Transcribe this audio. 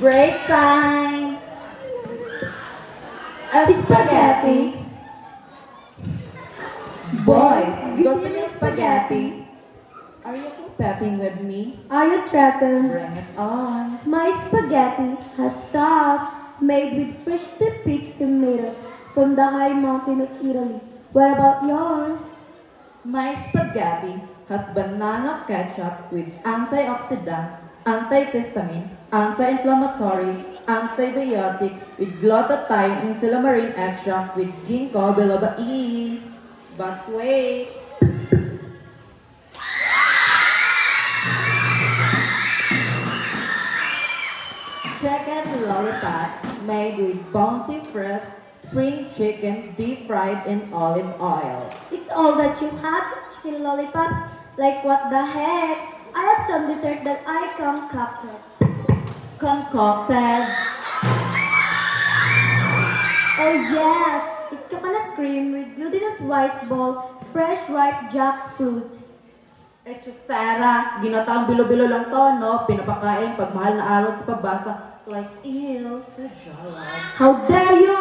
Break time! Spaghetti! Boys, gusto niyo spaghetti? Are you competing with me? Are you threatened? Bring it on! My spaghetti has stuff made with freshly picked tomatoes from the high mountain of Italy. What about yours? My spaghetti has banana ketchup with antioxidant, antihistamine, anti-inflammatory, antibiotic, with glutathione and silymarin extract with ginkgo biloba E. But wait! Chicken lollipop made with bounty fresh spring chicken deep fried in olive oil. It's all that you have, chicken lollipop. Like what the heck? I have some dessert that I concocted. Concocted. Oh yes, it's coconut cream with glutinous rice ball, fresh ripe jackfruit. Sarah, ginataang bilo-bilo lang to, no? Pinapakain pag mahal na araw sa pabasa. Like, ew, sa jalad. How dare you?